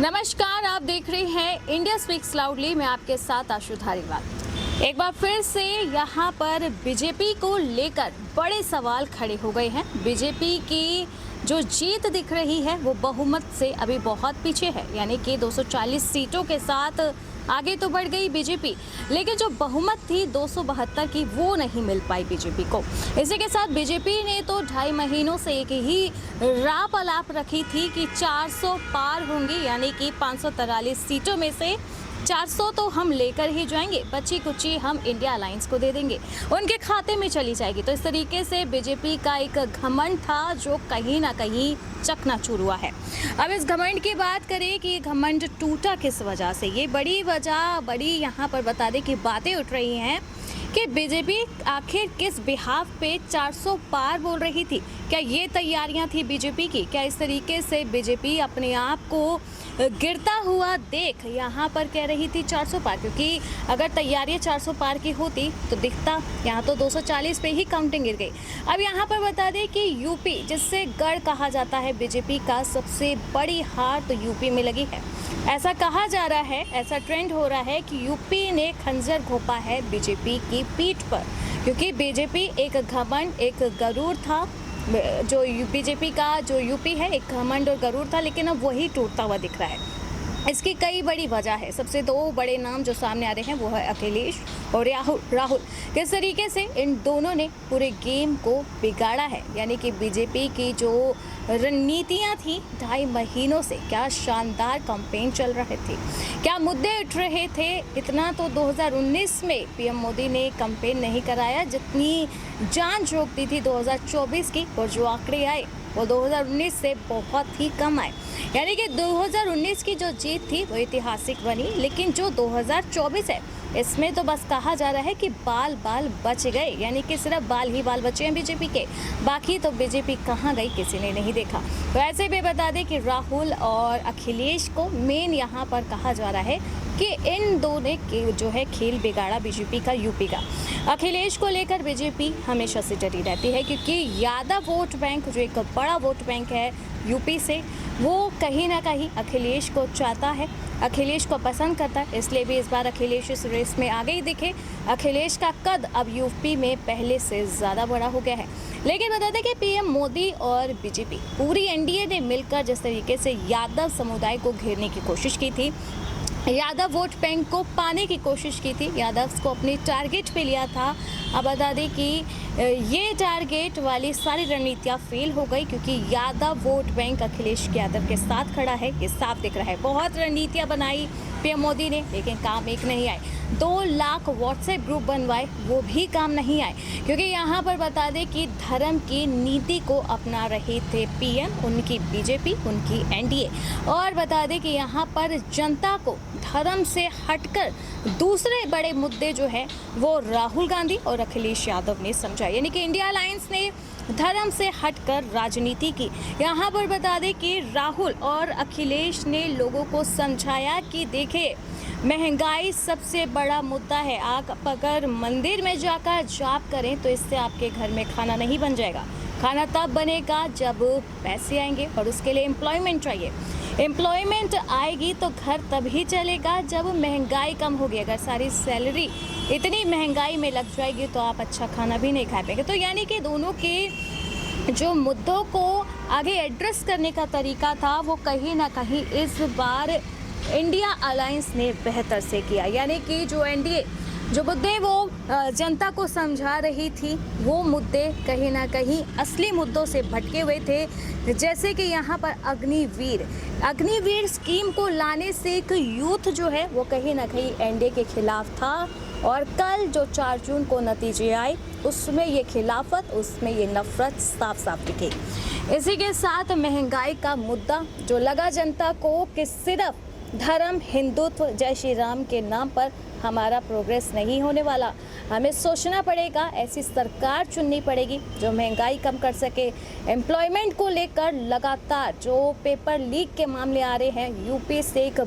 नमस्कार, आप देख रहे हैं इंडिया स्पीक्स लाउडली में आपके साथ आशु धारीवाल। एक बार फिर से यहाँ पर बीजेपी को लेकर बड़े सवाल खड़े हो गए हैं। बीजेपी की जो जीत दिख रही है वो बहुमत से अभी बहुत पीछे है, यानी कि 240 सीटों के साथ आगे तो बढ़ गई बीजेपी, लेकिन जो बहुमत थी 272 की वो नहीं मिल पाई बीजेपी को। इसी के साथ बीजेपी ने तो 2.5 महीनों से एक ही राप अलाप रखी थी कि 400 पार होंगी, यानी कि 543 सीटों में से 400 तो हम लेकर ही जाएंगे, बची कुची हम इंडिया अलायंस को दे देंगे, उनके खाते में चली जाएगी। तो इस तरीके से बीजेपी का एक घमंड था जो कहीं ना कहीं चकनाचूर हुआ है। अब इस घमंड की बात करें कि ये घमंड टूटा किस वजह से, ये बड़ी यहाँ पर बता दें कि बातें उठ रही हैं कि बीजेपी आखिर किस बिहाफ पे 400 पार बोल रही थी। क्या ये तैयारियां थी बीजेपी की? क्या इस तरीके से बीजेपी अपने आप को गिरता हुआ देख यहाँ पर कह रही थी 400 पार? क्योंकि अगर तैयारियां 400 पार की होती तो दिखता यहाँ तो 240 पे ही काउंटिंग गिर गई। अब यहाँ पर बता दें कि यूपी, जिससे गढ़ कहा जाता है बीजेपी का, सबसे बड़ी हार तो यूपी में लगी है। ऐसा कहा जा रहा है, ऐसा ट्रेंड हो रहा है कि यूपी ने खंजर घोंपा है बीजेपी की पीठ पर, क्योंकि बीजेपी एक घमंड, एक गरूर था। जो बीजेपी का जो यूपी है एक घमंड और गरूर था, लेकिन अब वही टूटता हुआ दिख रहा है। इसकी कई बड़ी वजह है। सबसे दो बड़े नाम जो सामने आ रहे हैं वो है अखिलेश और राहुल। किस तरीके से इन दोनों ने पूरे गेम को बिगाड़ा है, यानी कि बीजेपी की जो रणनीतियां थी 2.5 महीनों से, क्या शानदार कैंपेन चल रहे थे, क्या मुद्दे उठ रहे थे। इतना तो 2019 में पीएम मोदी ने कैंपेन नहीं कराया जितनी जान झोंक दी थी 2024 की, और जो आंकड़े आए वो 2019 से बहुत ही कम आए। यानी कि 2019 की जो जीत थी वो ऐतिहासिक बनी, लेकिन जो 2024 है इसमें तो बस कहा जा रहा है कि बाल बच गए, यानी कि सिर्फ बाल ही बाल बचे हैं बीजेपी के, बाकी तो बीजेपी कहाँ गई किसी ने नहीं देखा। तो ऐसे भी बता दें कि राहुल और अखिलेश को मेन यहाँ पर कहा जा रहा है कि इन दोनों ने जो है खेल बिगाड़ा बीजेपी का, यूपी का। अखिलेश को लेकर बीजेपी हमेशा से डरी रहती है, क्योंकि यादव वोट बैंक जो एक बड़ा वोट बैंक है यूपी से, वो कहीं ना कहीं अखिलेश को चाहता है, अखिलेश को पसंद करता है। इसलिए भी इस बार अखिलेश इस रेस में आगे ही दिखे। अखिलेश का कद अब यूपी में पहले से ज़्यादा बड़ा हो गया है। लेकिन बता दें कि पीएम मोदी और बीजेपी पूरी एनडीए ने मिलकर जिस तरीके से यादव समुदाय को घेरने की कोशिश की थी, यादव वोट बैंक को पाने की कोशिश की थी, यादव को अपने टारगेट पे लिया था। अब बता दें कि ये टारगेट वाली सारी रणनीतियाँ फेल हो गई, क्योंकि यादव वोट बैंक अखिलेश यादव के साथ खड़ा है, ये साफ दिख रहा है। बहुत रणनीतियाँ बनाई पीएम मोदी ने, लेकिन काम एक नहीं आए। 2 लाख व्हाट्सएप ग्रुप बनवाए, वो भी काम नहीं आए, क्योंकि यहाँ पर बता दें कि धर्म की नीति को अपना रहे थे पीएम, उनकी बीजेपी, उनकी एनडीए। और बता दें कि यहाँ पर जनता को धर्म से हटकर दूसरे बड़े मुद्दे जो है वो राहुल गांधी और अखिलेश यादव ने समझा, यानी कि इंडिया अलायंस ने धर्म से हटकर राजनीति की। यहाँ पर बता दें कि राहुल और अखिलेश ने लोगों को समझाया कि देखिए, महंगाई सबसे बड़ा मुद्दा है। आप अगर मंदिर में जाकर जाप करें तो इससे आपके घर में खाना नहीं बन जाएगा। खाना तब बनेगा जब पैसे आएंगे, और उसके लिए एम्प्लॉयमेंट चाहिए। एम्प्लॉयमेंट आएगी तो घर तभी चलेगा जब महंगाई कम होगी। अगर सारी सैलरी इतनी महंगाई में लग जाएगी तो आप अच्छा खाना भी नहीं खा पाएंगे। तो यानी कि दोनों के जो मुद्दों को आगे एड्रेस करने का तरीका था वो कहीं ना कहीं इस बार इंडिया अलायंस ने बेहतर से किया। यानी कि जो एनडीए जो मुद्दे वो जनता को समझा रही थी, वो मुद्दे कहीं ना कहीं असली मुद्दों से भटके हुए थे। जैसे कि यहाँ पर अग्निवीर स्कीम को लाने से एक यूथ जो है वो कहीं ना कहीं एनडीए के खिलाफ था, और कल जो 4 जून को नतीजे आए उसमें ये खिलाफत, उसमें ये नफरत साफ साफ दिखी। इसी के साथ महंगाई का मुद्दा जो लगा जनता को कि सिर्फ धर्म, हिंदुत्व, जय श्री राम के नाम पर हमारा प्रोग्रेस नहीं होने वाला, हमें सोचना पड़ेगा, ऐसी सरकार चुननी पड़ेगी जो महंगाई कम कर सके। एम्प्लॉयमेंट को लेकर लगातार जो पेपर लीक के मामले आ रहे हैं, यूपी से एक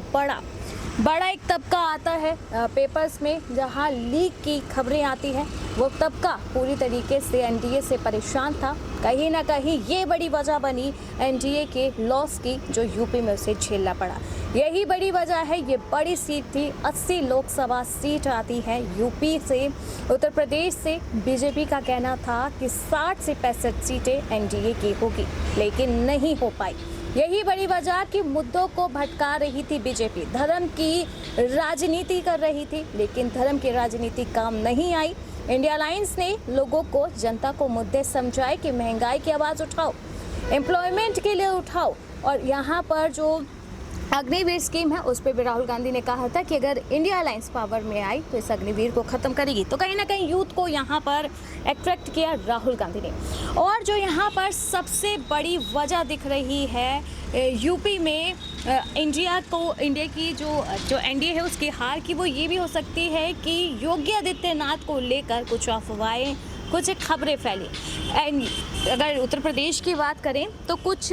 बड़ा एक तबका आता है पेपर्स में जहां लीक की खबरें आती हैं, वो तबका पूरी तरीके से एनडीए से परेशान था। कहीं ना कहीं ये बड़ी वजह बनी एनडीए के लॉस की, जो यूपी में उसे झेलना पड़ा। यही बड़ी वजह है। ये बड़ी सीट थी, 80 लोकसभा सीट आती है यूपी से, उत्तर प्रदेश से। बीजेपी का कहना था कि 60 से 65 सीटें एनडीए की होगी, लेकिन नहीं हो पाई। यही बड़ी वजह कि मुद्दों को भटका रही थी बीजेपी, धर्म की राजनीति कर रही थी, लेकिन धर्म की राजनीति काम नहीं आई। इंडिया अलायंस ने लोगों को, जनता को मुद्दे समझाए कि महंगाई की आवाज़ उठाओ, एम्प्लॉयमेंट के लिए उठाओ। और यहाँ पर जो अग्निवीर स्कीम है उस पर भी राहुल गांधी ने कहा था कि अगर इंडिया अलायंस पावर में आई तो इस अग्निवीर को ख़त्म करेगी। तो कहीं ना कहीं यूथ को यहाँ पर अट्रैक्ट किया राहुल गांधी ने। और जो यहाँ पर सबसे बड़ी वजह दिख रही है यूपी में इंडिया की जो एनडीए है उसकी हार की, वो ये भी हो सकती है कि योगी आदित्यनाथ को लेकर कुछ अफवाहें, कुछ खबरें फैली। एंड अगर उत्तर प्रदेश की बात करें तो कुछ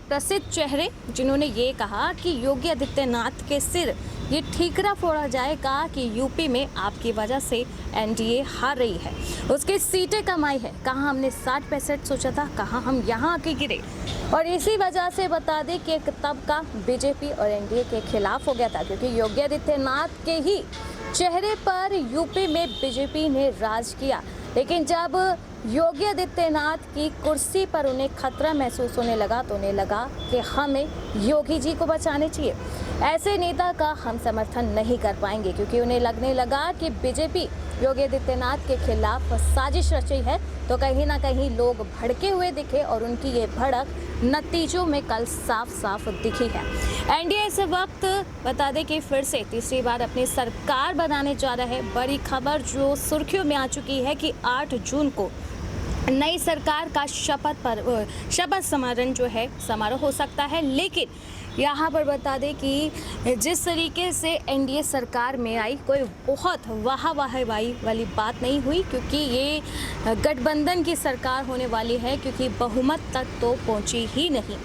प्रसिद्ध चेहरे जिन्होंने ये कहा कि योगी आदित्यनाथ के सिर ये ठीकरा फोड़ा जाएगा कि यूपी में आपकी वजह से एनडीए हार रही है, उसकी सीटें कम आई है। कहाँ हमने 60-65 सोचा था, कहाँ हम यहाँ आके गिरे। और इसी वजह से बता दें कि एक तबका बीजेपी और एनडीए के खिलाफ हो गया था, क्योंकि योगी आदित्यनाथ के ही चेहरे पर यूपी में बीजेपी ने राज किया। लेकिन जब योगी आदित्यनाथ की कुर्सी पर उन्हें खतरा महसूस होने लगा तो उन्हें लगा कि हमें योगी जी को बचाने चाहिए। ऐसे नेता का हम समर्थन नहीं कर पाएंगे, क्योंकि उन्हें लगने लगा कि बीजेपी योगी आदित्यनाथ के खिलाफ साजिश रची है। तो कहीं ना कहीं लोग भड़के हुए दिखे और उनकी ये भड़क नतीजों में कल साफ साफ दिखी है। एनडीए इस वक्त बता दें कि फिर से तीसरी बार अपनी सरकार बनाने जा रहा है। बड़ी खबर जो सुर्खियों में आ चुकी है कि 8 जून को नई सरकार का शपथ समारोह हो सकता है। लेकिन यहाँ पर बता दें कि जिस तरीके से एनडीए सरकार में आई, कोई बहुत वाहवाही वाली बात नहीं हुई, क्योंकि ये गठबंधन की सरकार होने वाली है। क्योंकि बहुमत तक तो पहुँची ही नहीं,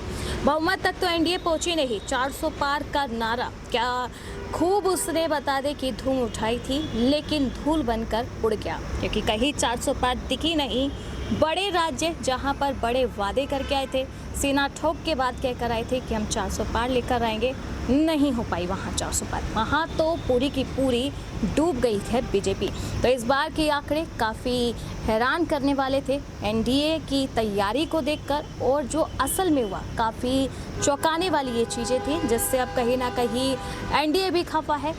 बहुमत तक तो एनडीए पहुँची नहीं। 400 पार का नारा क्या खूब उसने बता दें कि धूम उठाई थी, लेकिन धूल बनकर उड़ गया, क्योंकि कहीं 400 पार दिखी नहीं। बड़े राज्य जहां पर बड़े वादे करके आए थे, सीना ठोक के बाद कहकर आए थे कि हम 400 पार लेकर आएंगे, नहीं हो पाई वहां 400 पार। वहां तो पूरी की पूरी डूब गई है बीजेपी। तो इस बार के आंकड़े काफ़ी हैरान करने वाले थे एनडीए की तैयारी को देखकर, और जो असल में हुआ काफ़ी चौंकाने वाली ये चीज़ें थी, जिससे अब कहीं ना कहीं एनडीए भी खफा है।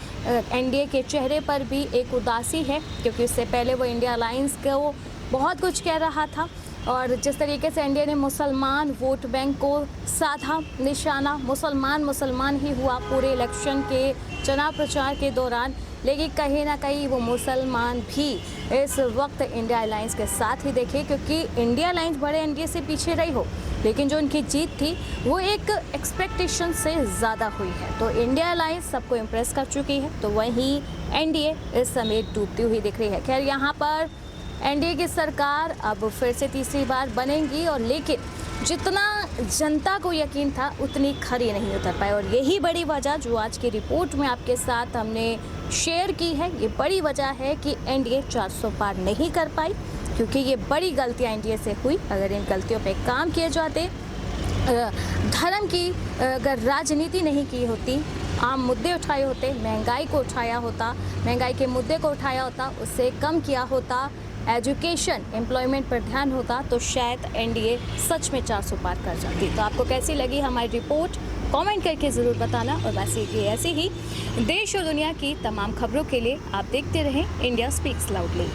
एनडीए के चेहरे पर भी एक उदासी है, क्योंकि इससे पहले वो इंडिया अलायंस को बहुत कुछ कह रहा था। और जिस तरीके से एनडीए ने मुसलमान वोट बैंक को साधा निशाना, मुसलमान ही हुआ पूरे इलेक्शन के चुनाव प्रचार के दौरान। लेकिन कहीं ना कहीं वो मुसलमान भी इस वक्त इंडिया अलायंस के साथ ही देखे, क्योंकि इंडिया अलायंस बड़े एनडीए से पीछे रही हो, लेकिन जो उनकी जीत थी वो एक एक्सपेक्टेशन से ज़्यादा हुई है। तो इंडिया अलायंस सबको इम्प्रेस कर चुकी है, तो वहीं एनडीए इस समय डूबती हुई दिख रही है। खैर, यहाँ पर एनडीए की सरकार अब फिर से तीसरी बार बनेगी, और लेकिन जितना जनता को यकीन था उतनी खरी नहीं उतर पाए। और यही बड़ी वजह जो आज की रिपोर्ट में आपके साथ हमने शेयर की है, ये बड़ी वजह है कि एनडीए 400 पार नहीं कर पाई, क्योंकि ये बड़ी गलतियां एनडीए से हुई। अगर इन गलतियों पे काम किए जाते, धर्म की अगर राजनीति नहीं की होती, आम मुद्दे उठाए होते, महंगाई को उठाया होता, महंगाई के मुद्दे को उठाया होता, उससे कम किया होता, एजुकेशन, एम्प्लॉयमेंट पर ध्यान होता, तो शायद एनडीए सच में 400 पार कर जाती। तो आपको कैसी लगी हमारी रिपोर्ट, कमेंट करके ज़रूर बताना। और वैसे ही ऐसी ही देश और दुनिया की तमाम खबरों के लिए आप देखते रहें इंडिया स्पीक्स लाउडली।